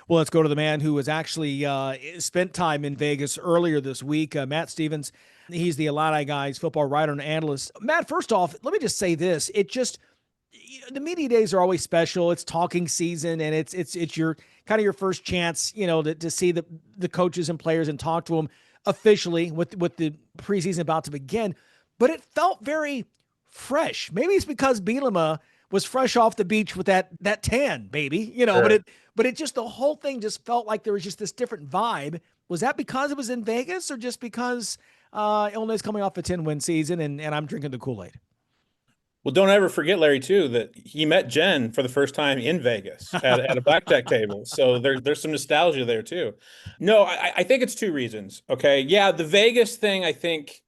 Well, let's go to the man who was actually spent time in Vegas earlier this week, Matt Stevens. He's the Illini Guys football writer and analyst. Matt, first off, let me just say this: the media days are always special. It's talking season, and it's your kind of your first chance, to see the coaches and players and talk to them officially with the preseason about to begin. But it felt very fresh. Maybe it's because Bielema was fresh off the beach with that tan, baby, But Sure. it just the whole thing just felt like there was just this different vibe. Was that because it was in Vegas, or just because Illinois is coming off a 10-win season and I'm drinking the Kool-Aid? Well, don't ever forget, Larry, too, that he met Jen for the first time in Vegas at a blackjack table. So there's some nostalgia there too. No, I think it's two reasons. Okay. Yeah, the Vegas thing, I think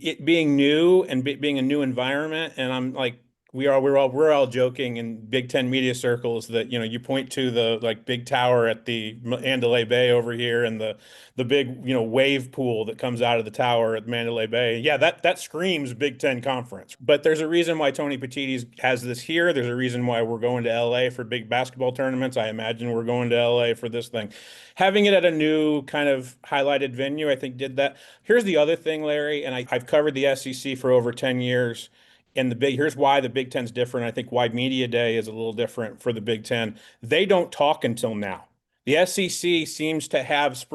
it being new and being a new environment, and I'm like we're all joking in Big Ten media circles that you point to the like big tower at the Mandalay Bay over here and the big wave pool that comes out of the tower at Mandalay Bay. Yeah, that screams Big Ten conference. But there's a reason why Tony Petites has this here. There's a reason why we're going to LA for big basketball tournaments. I imagine we're going to LA for this thing. Having it at a new kind of highlighted venue, I think did that. Here's the other thing, Larry, and I've covered the SEC for over 10 years. And here's why the Big Ten's different. I think why Media Day is a little different for the Big Ten. They don't talk until now. The SEC seems to have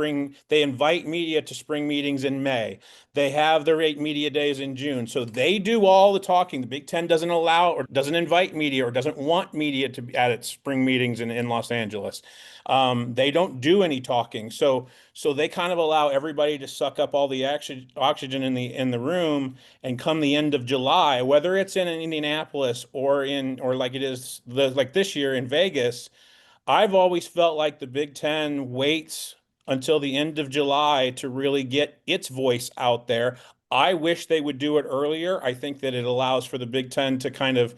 they invite media to spring meetings in May. They have their 8 media days in June. So they do all the talking. The Big Ten doesn't allow or doesn't invite media or doesn't want media to be at its spring meetings in Los Angeles. They don't do any talking. So they kind of allow everybody to suck up all the oxygen in the room, and come the end of July, whether it's in Indianapolis or like it is like this year in Vegas. I've always felt like the Big Ten waits until the end of July to really get its voice out there. I wish they would do it earlier. I think that it allows for the Big Ten to kind of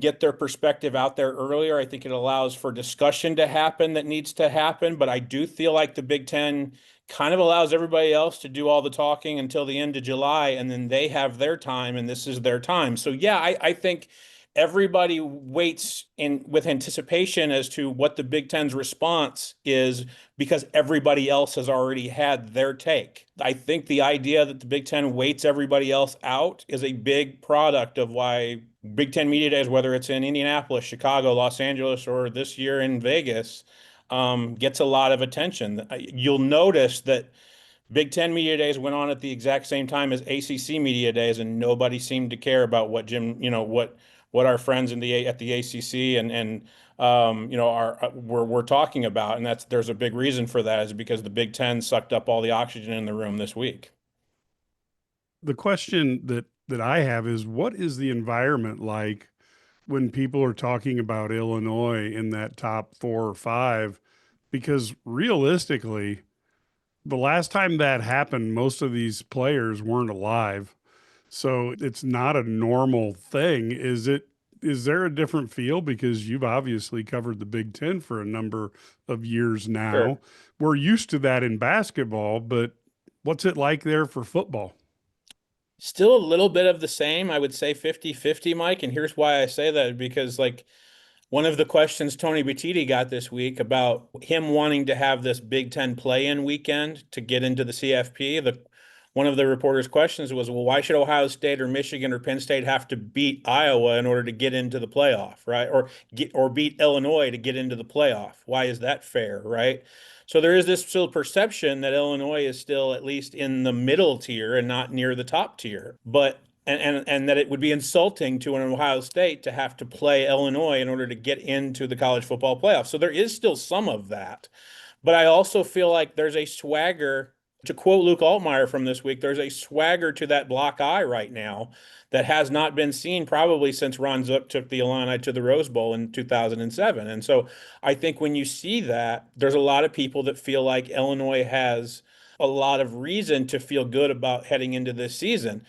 get their perspective out there earlier. I think it allows for discussion to happen that needs to happen. But I do feel like the Big Ten kind of allows everybody else to do all the talking until the end of July, and then they have their time, and this is their time. So yeah, I think everybody waits in with anticipation as to what the Big Ten's response is, because everybody else has already had their take. I think the idea that the Big Ten waits everybody else out is a big product of why Big Ten Media Days, whether it's in Indianapolis, Chicago, Los Angeles, or this year in Vegas, gets a lot of attention. You'll notice that Big Ten Media Days went on at the exact same time as ACC Media Days, and nobody seemed to care about what what our friends at the ACC and are we're talking about, and there's a big reason for that, is because the Big Ten sucked up all the oxygen in the room this week. The question that I have is, what is the environment like when people are talking about Illinois in that top 4 or 5? Because realistically, the last time that happened, most of these players weren't alive. So it's not a normal thing. Is there a different feel? Because you've obviously covered the Big Ten for a number of years Sure. now. We're used to that in basketball, but what's it like there for football? Still a little bit of the same, I would say 50-50, Mike. And here's why I say that, because like one of the questions Tony Batiti got this week about him wanting to have this Big Ten play-in weekend to get into the CFP, one of the reporters' questions was, well, why should Ohio State or Michigan or Penn State have to beat Iowa in order to get into the playoff, right? Or beat Illinois to get into the playoff? Why is that fair, right? So there is this still perception that Illinois is still at least in the middle tier and not near the top tier. But and that it would be insulting to an Ohio State to have to play Illinois in order to get into the college football playoff. So there is still some of that. But I also feel like there's a swagger, to quote Luke Altmaier from this week, there's a swagger to that block eye right now that has not been seen probably since Ron Zook took the Illini to the Rose Bowl in 2007. And so I think when you see that, there's a lot of people that feel like Illinois has a lot of reason to feel good about heading into this season.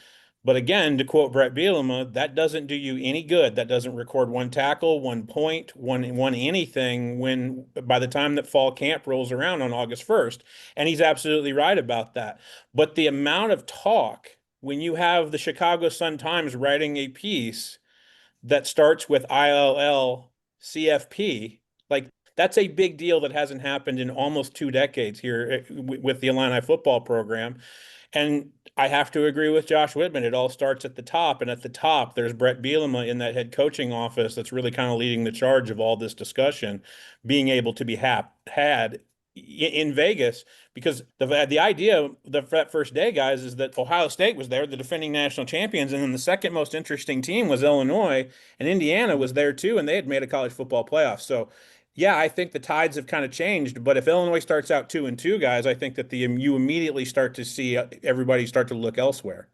But again, to quote Brett Bielema, that doesn't do you any good. That doesn't record one tackle, 1 point, one anything when by the time that fall camp rolls around on August 1st. And he's absolutely right about that. But the amount of talk when you have the Chicago Sun-Times writing a piece that starts with ILL CFP, like That's a big deal that hasn't happened in almost 2 decades here with the Illini football program. And I have to agree with Josh Whitman. It all starts at the top. And at the top, there's Brett Bielema in that head coaching office that's really kind of leading the charge of all this discussion, being able to be had in Vegas, because the idea that first day, guys, is that Ohio State was there, the defending national champions, and then the second most interesting team was Illinois, and Indiana was there too, and they had made a college football playoff. So yeah, I think the tides have kind of changed, but if Illinois starts out 2-2, guys, I think that you immediately start to see everybody start to look elsewhere.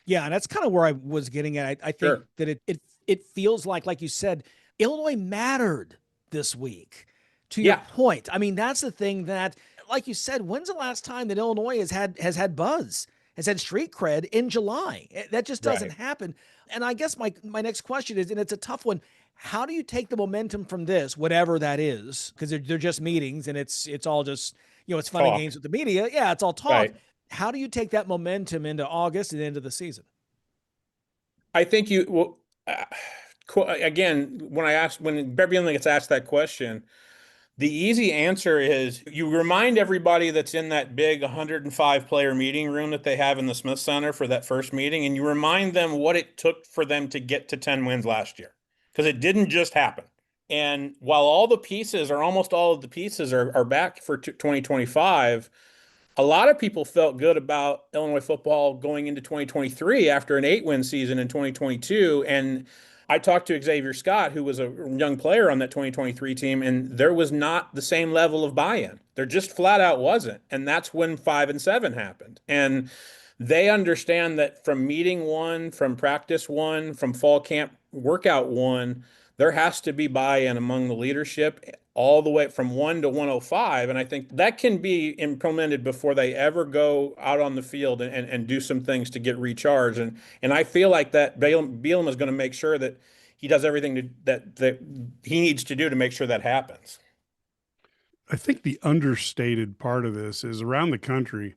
Yeah, and that's kind of where I was getting at. I think Sure. that it feels like you said, Illinois mattered this week. To your point, I mean, that's the thing that, like you said, when's the last time that Illinois has had buzz, has had street cred in July? That just doesn't happen. And I guess my next question is, and it's a tough one, how do you take the momentum from this, whatever that is, because they're just meetings and it's all just, it's fun and games with the media. Yeah, it's all talk. Right. How do you take that momentum into August and into the season? I think again, when Brett Bielema gets asked that question, the easy answer is you remind everybody that's in that big 105 player meeting room that they have in the Smith Center for that first meeting, and you remind them what it took for them to get to 10 wins last year, because it didn't just happen. And while almost all of the pieces are back for 2025, a lot of people felt good about Illinois football going into 2023 after an 8-win season in 2022. And I talked to Xavier Scott, who was a young player on that 2023 team, and there was not the same level of buy-in. There just flat out wasn't. And that's when 5-7 happened. And they understand that from meeting one, from practice one, from fall camp workout one, there has to be buy-in among the leadership all the way from 1 to 105. And I think that can be implemented before they ever go out on the field and do some things to get recharged. And I feel like that Bielema is going to make sure that he does everything that he needs to do to make sure that happens. I think the understated part of this is around the country,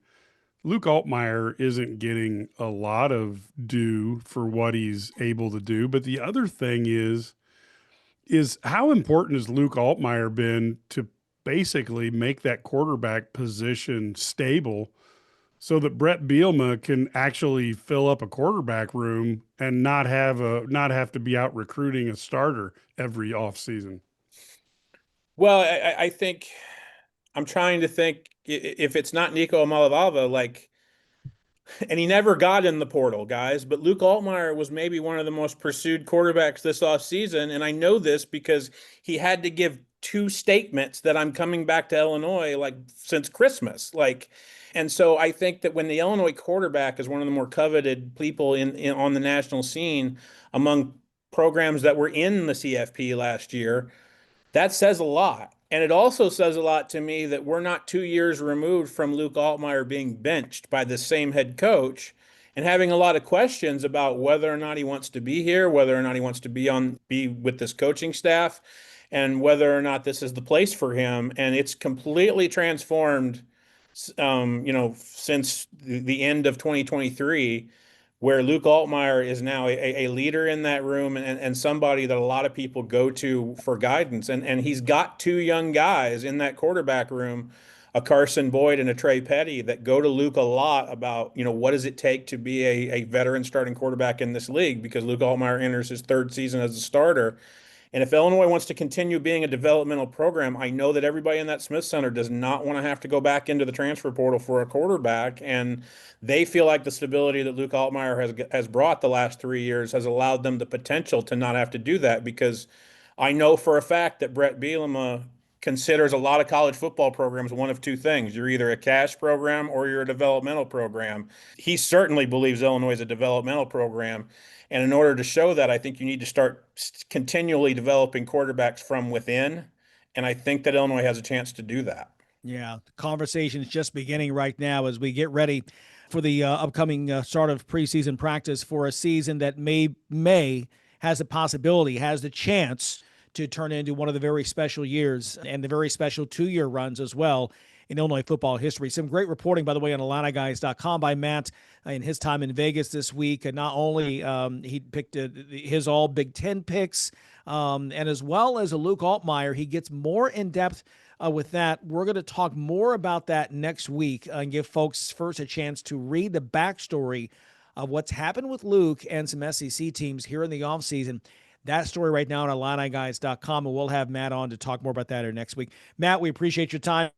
Luke Altmaier isn't getting a lot of due for what he's able to do. But the other thing is how important has Luke Altmaier been to basically make that quarterback position stable so that Brett Bielema can actually fill up a quarterback room and not have to be out recruiting a starter every offseason? Well, I think I'm trying to think if it's not Nico Malavalva, and he never got in the portal, guys, but Luke Altmaier was maybe one of the most pursued quarterbacks this offseason. And I know this because he had to give 2 statements that I'm coming back to Illinois since Christmas. And so I think that when the Illinois quarterback is one of the more coveted people on the national scene among programs that were in the CFP last year, that says a lot. And it also says a lot to me that we're not 2 years removed from Luke Altmaier being benched by the same head coach and having a lot of questions about whether or not he wants to be here, whether or not he wants to be with this coaching staff, and whether or not this is the place for him. And it's completely transformed, since the end of 2023, where Luke Altmaier is now a leader in that room and somebody that a lot of people go to for guidance. And he's got 2 young guys in that quarterback room, a Carson Boyd and a Trey Petty, that go to Luke a lot about, what does it take to be a veteran starting quarterback in this league, because Luke Altmaier enters his 3rd season as a starter. And if Illinois wants to continue being a developmental program, I know that everybody in that Smith Center does not want to have to go back into the transfer portal for a quarterback. And they feel like the stability that Luke Altmaier has brought the last 3 years has allowed them the potential to not have to do that, because I know for a fact that Brett Bielema considers a lot of college football programs one of 2 things. You're either a cash program or you're a developmental program. He certainly believes Illinois is a developmental program. And in order to show that, I think you need to start continually developing quarterbacks from within. And I think that Illinois has a chance to do that. Yeah, the conversation's just beginning right now as we get ready for the upcoming start of preseason practice for a season that may has the possibility, has the chance to turn into one of the very special years and the very special 2-year runs as well in Illinois football history. Some great reporting, by the way, on IlliniGuys.com by Matt in his time in Vegas this week. And not only he picked his all Big Ten picks, and as well as a Luke Altmaier. He gets more in depth with that. We're going to talk more about that next week and give folks first a chance to read the backstory of what's happened with Luke and some SEC teams here in the offseason. That story right now at IlliniGuys.com, and we'll have Matt on to talk more about that here next week. Matt, we appreciate your time.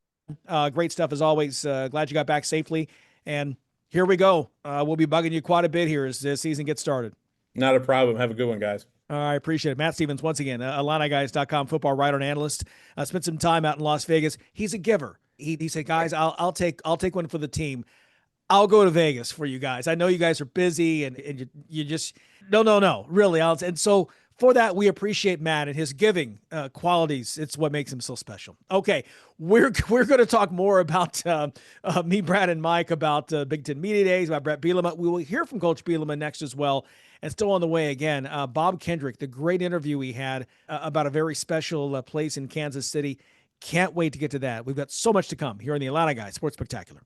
Great stuff as always. Glad you got back safely. And here we go. We'll be bugging you quite a bit here as the season gets started. Not a problem. Have a good one, guys. I appreciate it. Matt Stevens, once again, IlliniGuys.com football writer and analyst. Spent some time out in Las Vegas. He's a giver. He said, guys, I'll take one for the team. I'll go to Vegas for you guys. I know you guys are busy and you just no, really. And so for that, we appreciate Matt and his giving qualities. It's what makes him so special. Okay, we're going to talk more about me, Brad, and Mike about Big Ten Media Days, about Brett Bielema. We will hear from Coach Bielema next as well. And still on the way again, Bob Kendrick, the great interview we had about a very special place in Kansas City. Can't wait to get to that. We've got so much to come here on the Illini Guys Sports Spectacular.